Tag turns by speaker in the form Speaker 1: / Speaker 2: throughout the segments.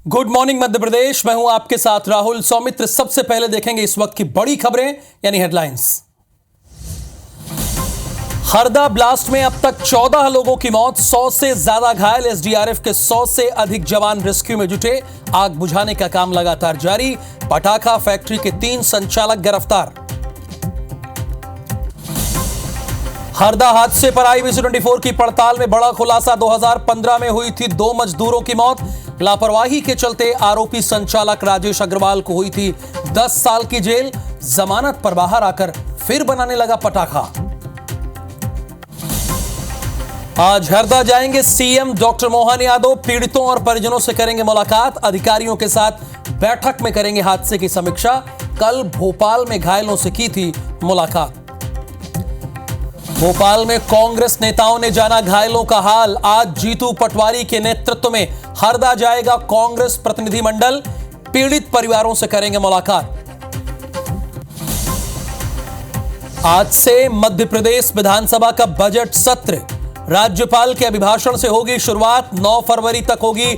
Speaker 1: Good morning Madhya Pradesh. मैं हूं आपके साथ राहुल सौमित्र। सबसे पहले देखेंगे इस वक्त की बड़ी खबरें यानी हेडलाइंस। हरदा ब्लास्ट में अब तक 14 लोगों की मौत, 100 से ज्यादा घायल। एसडीआरएफ के 100 से अधिक जवान रेस्क्यू में जुटे। आग बुझाने का काम लगातार जारी। पटाखा फैक्ट्री के 3 संचालक गिरफ्तार। हरदा हादसे पर IBC24 की पड़ताल में बड़ा खुलासा। 2015 में हुई थी 2 मजदूरों की मौत। लापरवाही के चलते आरोपी संचालक राजेश अग्रवाल को हुई थी 10 साल की जेल। जमानत पर बाहर आकर फिर बनाने लगा पटाखा। आज हरदा जाएंगे सीएम डॉक्टर मोहन यादव। पीड़ितों और परिजनों से करेंगे मुलाकात। अधिकारियों के साथ बैठक में करेंगे हादसे की समीक्षा। कल भोपाल में घायलों से की थी मुलाकात। भोपाल में कांग्रेस नेताओं ने जाना घायलों का हाल। आज जीतू पटवारी के नेतृत्व में हरदा जाएगा कांग्रेस प्रतिनिधिमंडल। पीड़ित परिवारों से करेंगे मुलाकात। आज से मध्य प्रदेश विधानसभा का बजट सत्र। राज्यपाल के अभिभाषण से होगी शुरुआत। 9 फरवरी तक होगी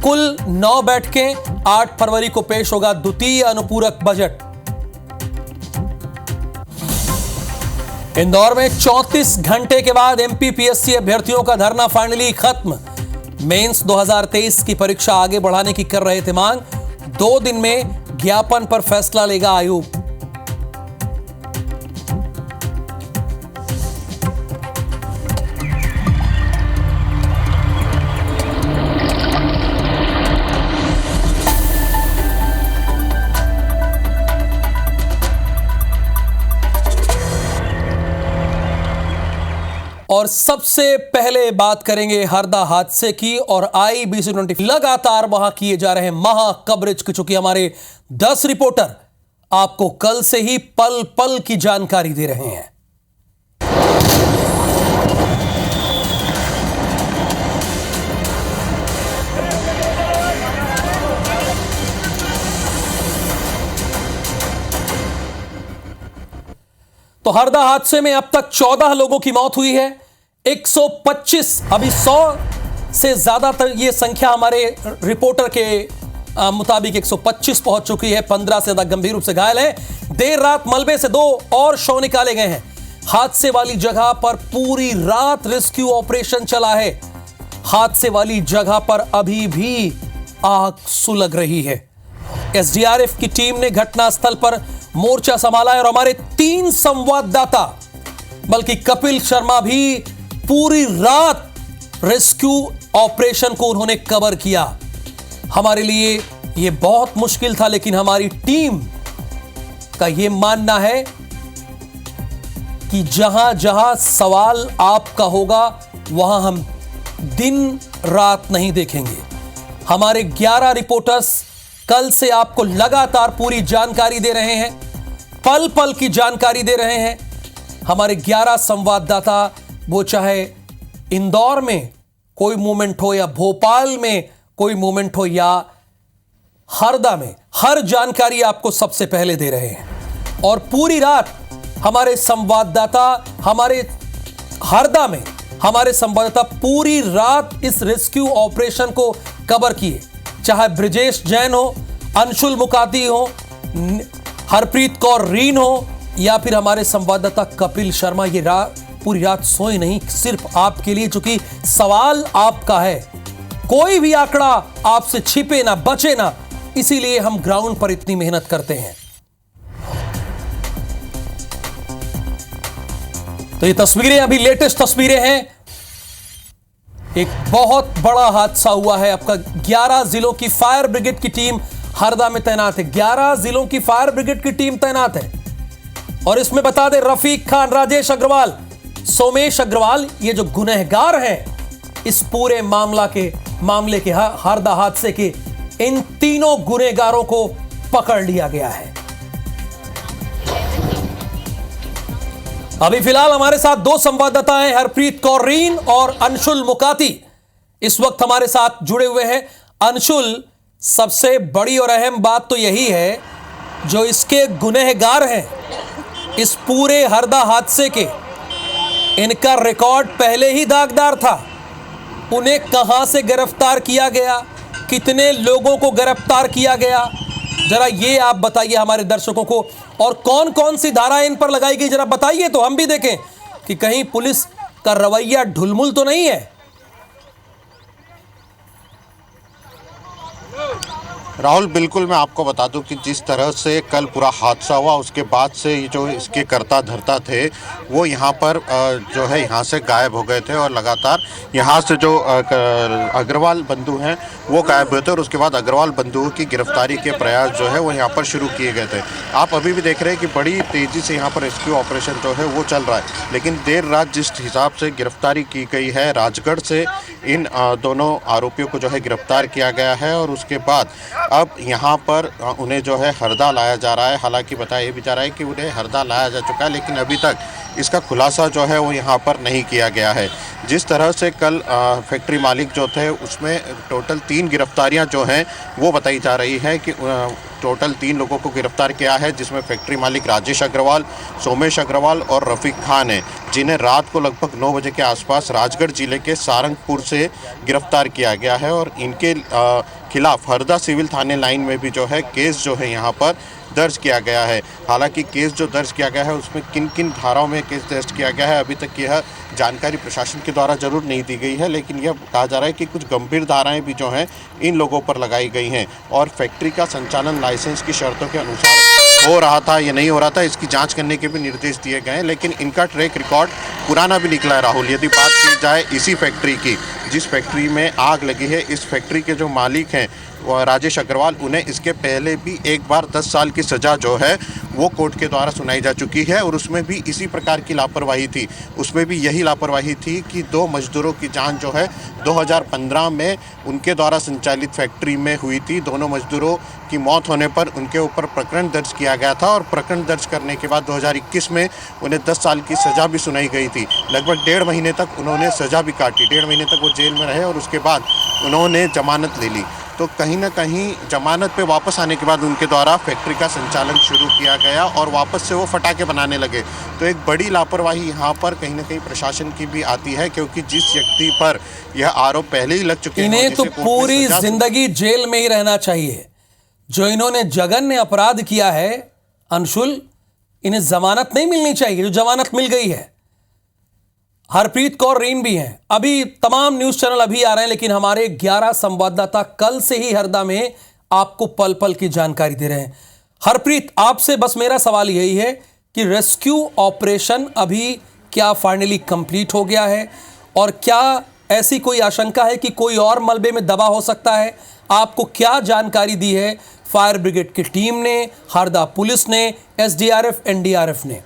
Speaker 1: कुल 9 बैठकें। 8 फरवरी को पेश होगा द्वितीय अनुपूरक बजट। इंदौर में 34 घंटे के बाद MPPSC अभ्यर्थियों का धरना फाइनली खत्म। मेंस 2023 की परीक्षा आगे बढ़ाने की कर रहे थे मांग। 2 दिन में ज्ञापन पर फैसला लेगा आयोग। और सबसे पहले बात करेंगे हरदा हादसे की और IBC24 लगातार वहां किए जा रहे महा कवरेज की। चूंकि हमारे 10 रिपोर्टर आपको कल से ही पल पल की जानकारी दे रहे हैं। तो हरदा हादसे में अब तक 14 लोगों की मौत हुई है। 125 अभी 100 से ज्यादा तक ये संख्या हमारे रिपोर्टर के मुताबिक 125 पहुंच चुकी है। 15 से ज्यादा गंभीर रूप से घायल है। देर रात मलबे से 2 और शव निकाले गए हैं। हादसे वाली जगह पर पूरी रात रेस्क्यू ऑपरेशन चला है। हादसे वाली जगह पर अभी भी आग सुलग रही है। SDRF की टीम ने घटनास्थल पर मोर्चा संभाला है और हमारे 3 संवाददाता बल्कि कपिल शर्मा भी पूरी रात रेस्क्यू ऑपरेशन को उन्होंने कवर किया। हमारे लिए यह बहुत मुश्किल था, लेकिन हमारी टीम का यह मानना है कि जहां जहां सवाल आपका होगा वहां हम दिन रात नहीं देखेंगे। हमारे 11 रिपोर्टर्स कल से आपको लगातार पूरी जानकारी दे रहे हैं, पल पल की जानकारी दे रहे हैं। हमारे 11 संवाददाता, वो चाहे इंदौर में कोई मूवमेंट हो या भोपाल में कोई मूवमेंट हो या हरदा में, हर जानकारी आपको सबसे पहले दे रहे हैं। और पूरी रात हमारे संवाददाता, हमारे हरदा में हमारे संवाददाता पूरी रात इस रेस्क्यू ऑपरेशन को कवर किए। चाहे ब्रिजेश जैन हो, अंशुल मुकाती हो, हरप्रीत कौर रीन हो या फिर हमारे संवाददाता कपिल शर्मा, ये पूरी रात सोए नहीं सिर्फ आपके लिए। चूंकि सवाल आपका है, कोई भी आंकड़ा आपसे छिपे ना, बचे ना, इसीलिए हम ग्राउंड पर इतनी मेहनत करते हैं। तो ये तस्वीरें अभी लेटेस्ट तस्वीरें हैं। एक बहुत बड़ा हादसा हुआ है। आपका 11 जिलों की फायर ब्रिगेड की टीम हरदा में तैनात है। 11 जिलों की फायर ब्रिगेड की टीम तैनात है। और इसमें बता दें, रफीक खान, राजेश अग्रवाल, सोमेश अग्रवाल, ये जो गुनहगार हैं इस पूरे मामले के हरदा हादसे के, इन तीनों गुनहगारों को पकड़ लिया गया है। अभी फिलहाल हमारे साथ 2 संवाददाता हैं, हरप्रीत कौर रीन और अंशुल मुकाती, इस वक्त हमारे साथ जुड़े हुए हैं। अंशुल, सबसे बड़ी और अहम बात तो यही है, जो इसके गुनहगार हैं इस पूरे हरदा हादसे के, इनका रिकॉर्ड पहले ही दागदार था। उन्हें कहां से गिरफ्तार किया गया, कितने लोगों को गिरफ्तार किया गया, जरा ये आप बताइए हमारे दर्शकों को। और कौन कौन सी धाराएं इन पर लगाई गई, जरा बताइए तो हम भी देखें कि कहीं पुलिस का रवैया ढुलमुल तो नहीं है।
Speaker 2: राहुल, बिल्कुल मैं आपको बता दूं कि जिस तरह से कल पूरा हादसा हुआ उसके बाद से जो इसके कर्ता धर्ता थे वो यहाँ पर जो है यहाँ से गायब हो गए थे और लगातार यहाँ से जो अग्रवाल बंधु हैं वो गायब हुए थे और उसके बाद अग्रवाल बंधुओं की गिरफ्तारी के प्रयास जो है वो यहाँ पर शुरू किए गए थे। आप अभी भी देख रहे हैं कि बड़ी तेज़ी से यहाँ पर रेस्क्यू ऑपरेशन जो है वो चल रहा है, लेकिन देर रात जिस हिसाब से गिरफ्तारी की गई है राजगढ़ से इन दोनों आरोपियों को जो है गिरफ्तार किया गया है और उसके बाद अब यहाँ पर उन्हें जो है हरदा लाया जा रहा है। हालांकि बताया ये भी जा रहा है कि उन्हें हरदा लाया जा चुका है, लेकिन अभी तक इसका खुलासा जो है वो यहाँ पर नहीं किया गया है। जिस तरह से कल फैक्ट्री मालिक जो थे उसमें टोटल 3 गिरफ्तारियाँ जो हैं वो बताई जा रही है कि टोटल 3 लोगों को गिरफ्तार किया है, जिसमें फैक्ट्री मालिक राजेश अग्रवाल, सोमेश अग्रवाल और रफ़ीक खान है, जिन्हें रात को लगभग 9 बजे के आसपास राजगढ़ जिले के सारंगपुर से गिरफ्तार किया गया है और इनके खिलाफ हरदा सिविल थाने लाइन में भी जो है केस जो है यहाँ पर दर्ज किया गया है। हालांकि केस जो दर्ज किया गया है उसमें किन किन धाराओं में केस दर्ज किया गया है अभी तक यह जानकारी प्रशासन के द्वारा जरूर नहीं दी गई है, लेकिन यह कहा जा रहा है कि कुछ गंभीर धाराएं भी जो हैं इन लोगों पर लगाई गई हैं और फैक्ट्री का संचालन लाइसेंस की शर्तों के अनुसार हो रहा था या नहीं हो रहा था इसकी जांच करने के भी निर्देश दिए गए हैं, लेकिन इनका ट्रैक रिकॉर्ड पुराना भी निकला है। राहुल, यदि बात की जाए इसी फैक्ट्री की, जिस फैक्ट्री में आग लगी है, इस फैक्ट्री के जो मालिक हैं राजेश अग्रवाल, उन्हें इसके पहले भी एक बार 10 साल की सज़ा जो है वो कोर्ट के द्वारा सुनाई जा चुकी है और उसमें भी इसी प्रकार की लापरवाही थी। उसमें भी यही लापरवाही थी कि 2 मजदूरों की जान जो है 2015 में उनके द्वारा संचालित फैक्ट्री में हुई थी। दोनों मजदूरों की मौत होने पर उनके ऊपर प्रकरण दर्ज किया गया था और प्रकरण दर्ज करने के बाद 2021 में उन्हें 10 साल की सज़ा भी सुनाई गई थी। लगभग 1.5 महीने तक उन्होंने सज़ा भी काटी, 1.5 महीने तक वो जेल में रहे और उसके बाद उन्होंने जमानत ले ली। तो कहीं ना कहीं जमानत पे वापस आने के बाद उनके द्वारा फैक्ट्री का संचालन शुरू किया गया और वापस से वो फटाके बनाने लगे। तो एक बड़ी लापरवाही यहाँ पर कहीं ना कहीं प्रशासन की भी आती है, क्योंकि जिस व्यक्ति पर यह आरोप पहले ही लग चुके हैं
Speaker 1: इन्हें तो पूरी जिंदगी जेल में ही रहना चाहिए। जो इन्होंने जघन्य अपराध किया है अंशुल, इन्हें जमानत नहीं मिलनी चाहिए, जो जमानत मिल गई है। हरप्रीत कौर रीन भी हैं। अभी तमाम न्यूज चैनल अभी आ रहे हैं, लेकिन हमारे 11 संवाददाता कल से ही हरदा में आपको पल पल की जानकारी दे रहे हैं। हरप्रीत, आपसे बस मेरा सवाल यही है कि रेस्क्यू ऑपरेशन अभी क्या फाइनली कंप्लीट हो गया है और क्या ऐसी कोई आशंका है कि कोई और मलबे में दबा हो सकता है? आपको क्या जानकारी दी है फायर ब्रिगेड की टीम ने, हरदा पुलिस ने, एसडीआरएफ, एनडीआरएफ ने?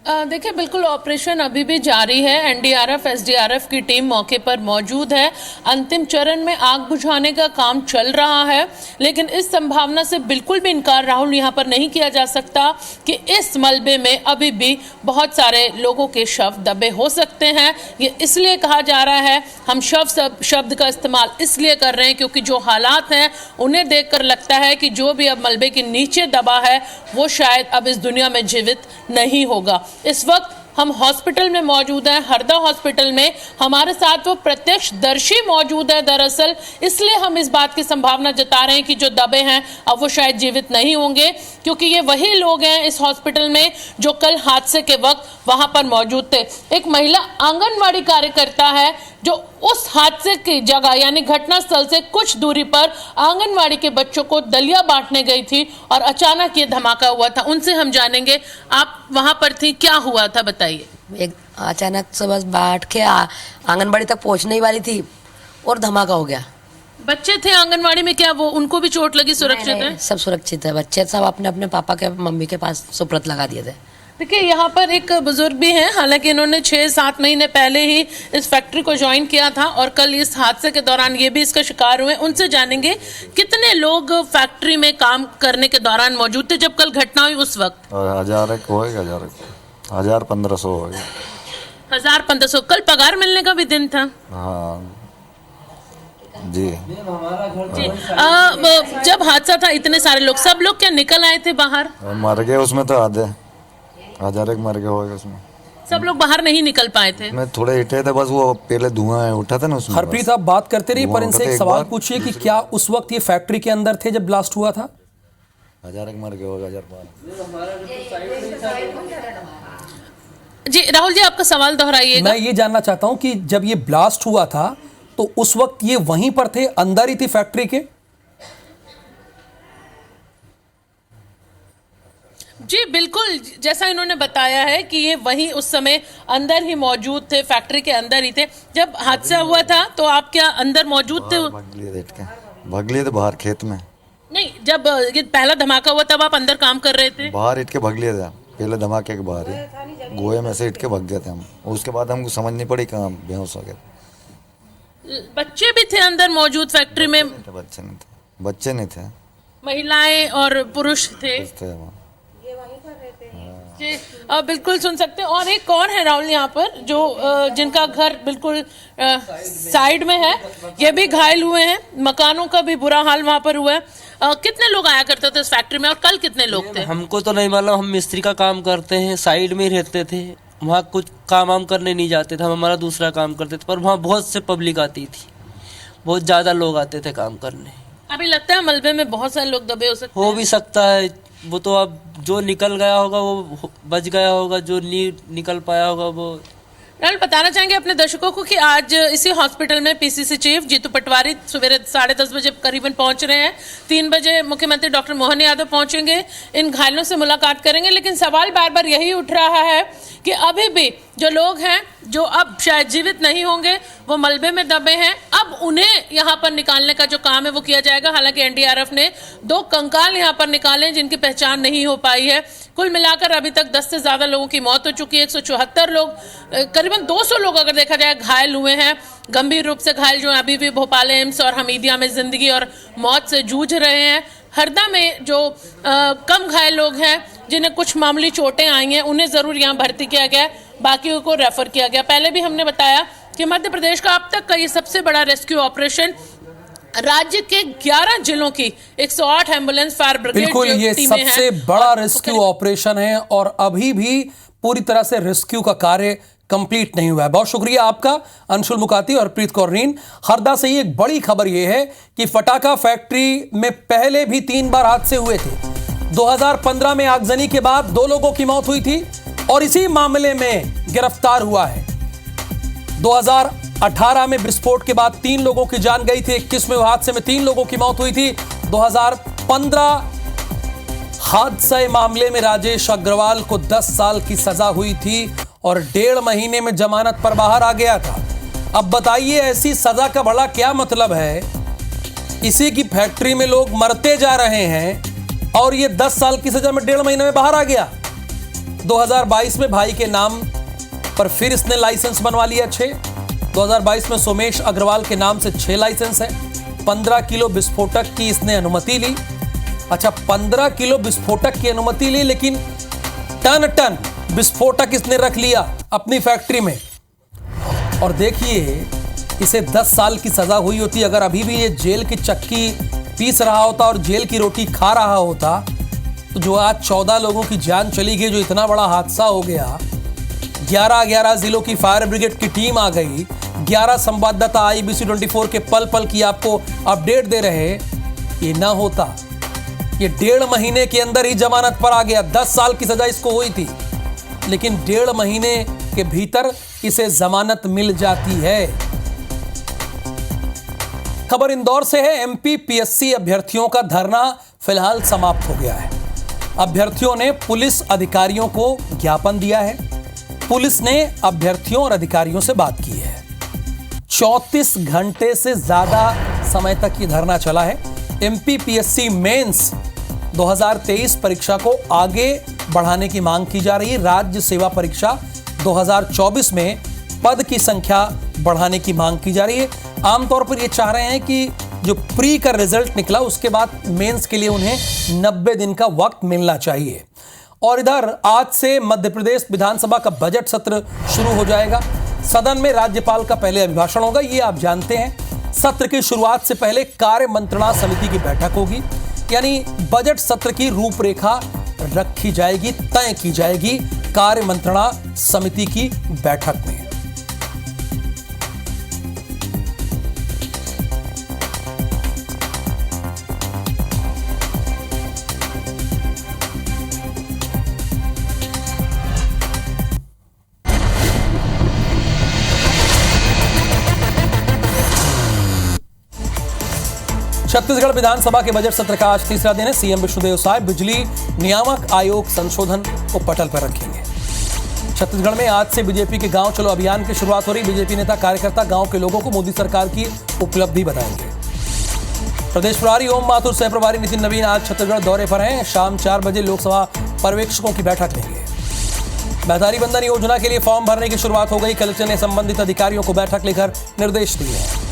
Speaker 3: देखिए, बिल्कुल ऑपरेशन अभी भी जारी है। एनडीआरएफ, एसडीआरएफ की टीम मौके पर मौजूद है। अंतिम चरण में आग बुझाने का काम चल रहा है, लेकिन इस संभावना से बिल्कुल भी इनकार राहुल यहाँ पर नहीं किया जा सकता कि इस मलबे में अभी भी बहुत सारे लोगों के शव दबे हो सकते हैं। ये इसलिए कहा जा रहा है, हम शब्द का इस्तेमाल इसलिए कर रहे हैं क्योंकि जो हालात हैं उन्हें देखकर लगता है कि जो भी अब मलबे के नीचे दबा है वो शायद अब इस दुनिया में जीवित नहीं होगा। इस वक्त हम हॉस्पिटल में मौजूद हैं, हरदा हॉस्पिटल में। हमारे साथ वो प्रत्यक्षदर्शी मौजूद है दरअसल, इसलिए हम इस बात की संभावना जता रहे हैं कि जो दबे हैं अब वो शायद जीवित नहीं होंगे, क्योंकि ये वही लोग हैं इस हॉस्पिटल में जो कल हादसे के वक्त वहां पर मौजूद थे। एक महिला आंगनवाड़ी कार्यकर्ता है जो उस हादसे की जगह यानी घटनास्थल से कुछ दूरी पर आंगनवाड़ी के बच्चों को दलिया बांटने गई थी और अचानक ये धमाका हुआ था। उनसे हम जानेंगे, आप वहां पर थी, क्या हुआ था, बताइए।
Speaker 4: एक अचानक से बस बाट के आंगनबाड़ी तक पहुंचने ही वाली थी और धमाका हो गया।
Speaker 3: बच्चे थे आंगनवाड़ी में, क्या वो उनको भी चोट लगी? सुरक्षित है?
Speaker 4: सब सुरक्षित है, बच्चे सब अपने अपने पापा के मम्मी के पास सुपुर्द लगा दिए थे।
Speaker 3: देखिए, यहाँ पर एक बुजुर्ग भी हैं, हालांकि इन्होंने 6-7 महीने पहले ही इस फैक्ट्री को ज्वाइन किया था और कल इस हादसे के दौरान ये भी इसका शिकार हुए। उनसे जानेंगे कितने लोग फैक्ट्री में काम करने के दौरान मौजूद थे जब कल घटना हुई उस वक्त?
Speaker 5: 1500 हो गया।
Speaker 3: 1500। कल पगार मिलने का भी दिन था।
Speaker 5: हाँ जी।
Speaker 3: जब हादसा था इतने सारे लोग, सब लोग क्या निकल आए थे बाहर?
Speaker 5: मर गए उसमें तो आधे, 1000 एक मर गए होगा उसमें।
Speaker 3: सब लोग बाहर नहीं निकल पाए थे।
Speaker 5: मैं थोड़े हिटे थे बस, वो पहले धुआं उठा था ना उसमें।
Speaker 1: हरप्रीत आप बात करते रहिए, पर इनसे एक सवाल पूछिए कि क्या उस वक्त ये फैक्ट्री के अंदर थे जब ब्लास्ट हुआ था?
Speaker 5: 1000 मर गए होगा, 1000
Speaker 3: जी राहुल जी, आपका सवाल दोहराइएगा।
Speaker 1: मैं ये जानना चाहता हूं कि जब ये ब्लास्ट हुआ था तो उस वक्त ये वहीं पर थे, अंदर ही थी फैक्ट्री के?
Speaker 3: जी बिल्कुल, जैसा इन्होंने बताया है कि ये वहीं उस समय अंदर ही मौजूद थे, फैक्ट्री के अंदर ही थे। जब हादसा हुआ था तो आप क्या अंदर मौजूद थे?
Speaker 5: भाग लिए थे बाहर खेत में।
Speaker 3: नहीं, जब ये पहला धमाका हुआ तब आप अंदर काम कर रहे थे?
Speaker 5: बाहर हिट के भाग लिए थे, पहले धमाके के बाहर ही गोए में से हिट के भाग गए थे हम। उसके बाद हमको समझ नहीं पड़ी कहाँ बेहोश हो गए।
Speaker 3: बच्चे भी थे अंदर मौजूद फैक्ट्री में?
Speaker 5: बच्चे नहीं थे,
Speaker 3: महिलाएं और पुरुष थे। जी बिल्कुल सुन सकते हैं। और एक और है राहुल यहाँ पर जो जिनका घर बिल्कुल साइड में है, ये भी घायल हुए हैं। मकानों का भी बुरा हाल वहाँ पर हुआ है। कितने लोग आया करते थे इस फैक्ट्री में और कल कितने लोग थे?
Speaker 6: हमको तो नहीं मालूम, हम मिस्त्री का काम करते हैं, साइड में ही रहते थे, वहाँ कुछ काम वाम करने नहीं जाते थे, हम हमारा दूसरा काम करते थे। पर वहाँ बहुत से पब्लिक आती थी, बहुत ज़्यादा लोग आते थे काम करने।
Speaker 3: अभी लगता है मलबे में बहुत सारे लोग दबे हो सकते हैं।
Speaker 6: हो भी सकता है, वो तो अब जो निकल गया होगा वो बच गया होगा, जो नहीं निकल पाया होगा वो।
Speaker 3: राहुल, बताना चाहेंगे अपने दर्शकों को कि आज इसी हॉस्पिटल में पीसीसी चीफ जीतू पटवारी सवेरे 10:30 बजे करीबन पहुंच रहे हैं। 3 बजे मुख्यमंत्री डॉक्टर मोहन यादव पहुंचेंगे, इन घायलों से मुलाकात करेंगे। लेकिन सवाल बार बार यही उठ रहा है कि अभी भी जो लोग हैं जो अब शायद जीवित नहीं होंगे, वो मलबे में दबे हैं, अब उन्हें यहाँ पर निकालने का जो काम है वो किया जाएगा। हालांकि एनडीआरएफ ने 2 कंकाल यहाँ पर निकाले जिनकी पहचान नहीं हो पाई है। कुल मिलाकर अभी तक 10 से ज्यादा लोगों की मौत हो चुकी है। 174 लोग, करीबन 200 लोग अगर देखा जाए घायल हुए हैं, गंभीर रूप से घायल जो अभी भी भोपाल एम्स और हमीदिया में जिंदगी और मौत से जूझ रहे हैं। हरदा में जो कम घायल लोग हैं, जिन्हें कुछ मामूली चोटें आई हैं, उन्हें जरूर यहाँ भर्ती किया गया, बाकियों को रेफर किया गया। पहले भी हमने बताया कि मध्य प्रदेश का अब तक का ये सबसे बड़ा रेस्क्यू ऑपरेशन, राज्य के 11 जिलों की 108 एम्बुलेंस फायर ब्रिगेड
Speaker 1: बिल्कुल, ये सबसे बड़ा रेस्क्यू ऑपरेशन है और अभी भी पूरी तरह से रेस्क्यू का कार्य कंप्लीट नहीं हुआ है। बहुत शुक्रिया आपका अंशुल मुकाती और प्रीत कौर रीन। हरदा से ही एक बड़ी खबर यह है कि फटाका फैक्ट्री में पहले भी 3 बार हादसे हुए थे। 2015 में आगजनी के बाद 2 लोगों की मौत हुई थी और इसी मामले में गिरफ्तार हुआ है। 2018 में विस्फोट के बाद 3 लोगों की जान गई थी। 21 में हादसे में 3 लोगों की मौत हुई थी। 2015 हादसे मामले में राजेश अग्रवाल को 10 साल की सजा हुई थी और 1.5 महीने में जमानत पर बाहर आ गया था। अब बताइए ऐसी सजा का बड़ा क्या मतलब है? इसी की फैक्ट्री में लोग मरते जा रहे हैं और ये 10 साल की सजा में 1.5 महीने में बाहर आ गया। 2022 में भाई के नाम पर फिर इसने लाइसेंस बनवा लिया 6। 2022 में सोमेश अग्रवाल के नाम से 6 लाइसेंस है। 15 किलो विस्फोटक की इसने अनुमति ली। अच्छा, 15 किलो विस्फोटक की अनुमति ली, लेकिन टन विस्फोटक इसने रख लिया अपनी फैक्ट्री में। और देखिए, इसे 10 साल की सजा हुई होती अगर अभी भी ये जेल की चक्की पीस रहा होता और जेल की रोटी खा रहा होता, तो जो आज 14 लोगों की जान चली गई, जो इतना बड़ा हादसा हो गया, 11 जिलों की फायर ब्रिगेड की टीम आ गई, 11 संवाददाता IBC 24 के पल पल की आपको अपडेट दे रहे, ये ना होता। ये 1.5 महीने के अंदर ही जमानत पर आ गया। 10 साल की सजा इसको हुई थी, लेकिन 1.5 महीने के भीतर इसे जमानत मिल जाती है। खबर इंदौर से है। MP PSC अभ्यर्थियों का धरना फिलहाल समाप्त हो गया है। अभ्यर्थियों ने पुलिस अधिकारियों को ज्ञापन दिया है। पुलिस ने अभ्यर्थियों और अधिकारियों से बात की है। 34 घंटे से ज्यादा समय तक ये धरना चला है। MP PSC मेंस 2023 परीक्षा को आगे बढ़ाने की मांग की जा रही है। राज्य सेवा परीक्षा 2024 में पद की संख्या बढ़ाने की मांग की जा रही है। आमतौर पर ये चाह रहे हैं कि जो प्री का रिजल्ट निकला उसके बाद मेंस के लिए उन्हें 90 दिन का वक्त मिलना चाहिए। और इधर आज से मध्य प्रदेश विधानसभा का बजट सत्र शुरू हो जाएगा। सदन में राज्यपाल का पहले अभिभाषण होगा, ये आप जानते हैं। सत्र की शुरुआत से पहले कार्य मंत्रणा समिति की बैठक होगी, यानी बजट सत्र की रूपरेखा रखी जाएगी, तय की जाएगी। कार्य मंत्रणा समिति की बैठक में। छत्तीसगढ़ विधानसभा के बजट सत्र का आज तीसरा दिन है। सीएम विष्णुदेव साय बिजली नियामक आयोग संशोधन को पटल पर रखेंगे। छत्तीसगढ़ में आज से बीजेपी के गांव चलो अभियान की शुरुआत हो रही। बीजेपी नेता कार्यकर्ता गांव के लोगों को मोदी सरकार की उपलब्धि बताएंगे। प्रदेश प्रभारी ओम माथुर सह प्रभारी नितिन नवीन आज छत्तीसगढ़ दौरे पर हैं। शाम 4 बजे लोकसभा पर्यवेक्षकों की बैठक लेंगे। महदारी बंधन योजना के लिए फॉर्म भरने की शुरुआत हो गई। कलेक्टर ने संबंधित अधिकारियों को बैठक लेकर निर्देश दिए हैं।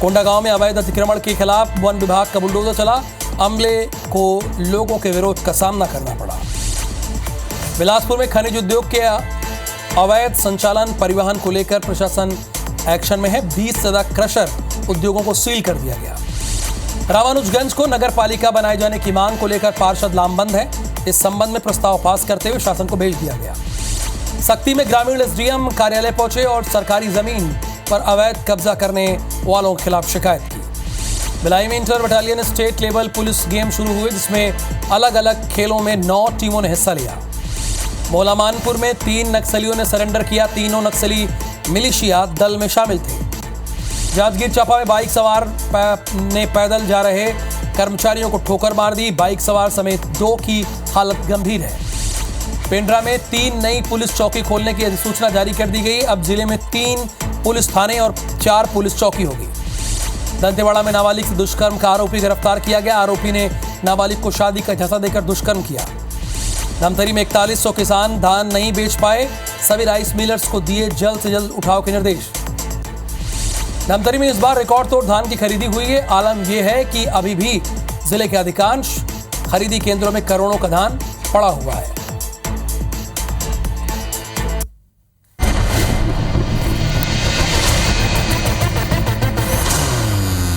Speaker 1: कोंडागांव में अवैध अतिक्रमण के खिलाफ वन विभाग का बुलडोजर चला। अमले को लोगों के विरोध का सामना करना पड़ा। बिलासपुर में खनिज उद्योग के अवैध संचालन परिवहन को लेकर प्रशासन एक्शन में है। 20 से ज्यादा क्रशर उद्योगों को सील कर दिया गया। रामानुजगंज को नगर पालिका बनाए जाने की मांग को लेकर पार्षद लामबंद है। इस संबंध में प्रस्ताव पास करते हुए शासन को भेज दिया गया। सक्ती में ग्रामीण एसडीएम कार्यालय पहुंचे और सरकारी जमीन पर अवैध कब्जा करने वालों के खिलाफ शिकायत की। भिलाई में inter battalion state level police game शुरू हुए, जिसमें अलग अलग खेलों में 9 टीमों ने हिस्सा लिया। मौलामानपुर में 3 नक्सलियों ने सरेंडर किया। तीनों नक्सली मिलिशिया दल में शामिल थे। जांजगीर चांपा में बाइक सवार ने पैदल जा रहे कर्मचारियों को ठोकर मार दी। बाइक सवार समेत 2 की हालत गंभीर है। पेंड्रा में 3 नई पुलिस चौकी खोलने की अधिसूचना जारी कर दी गई। अब जिले में 3 पुलिस थाने और 4 पुलिस चौकी होगी। दंतेवाड़ा में नाबालिग से दुष्कर्म का आरोपी गिरफ्तार किया गया। आरोपी ने नाबालिग को शादी का झांसा देकर दुष्कर्म किया। धमतरी में 4100 किसान धान नहीं बेच पाए। सभी राइस मिलर्स को दिए जल्द से जल्द उठाव के निर्देश। धमतरी में इस बार रिकॉर्ड तोड़ धान की खरीदी हुई है। आलम यह है कि अभी भी जिले के अधिकांश खरीदी केंद्रों में करोड़ों का धान पड़ा हुआ है।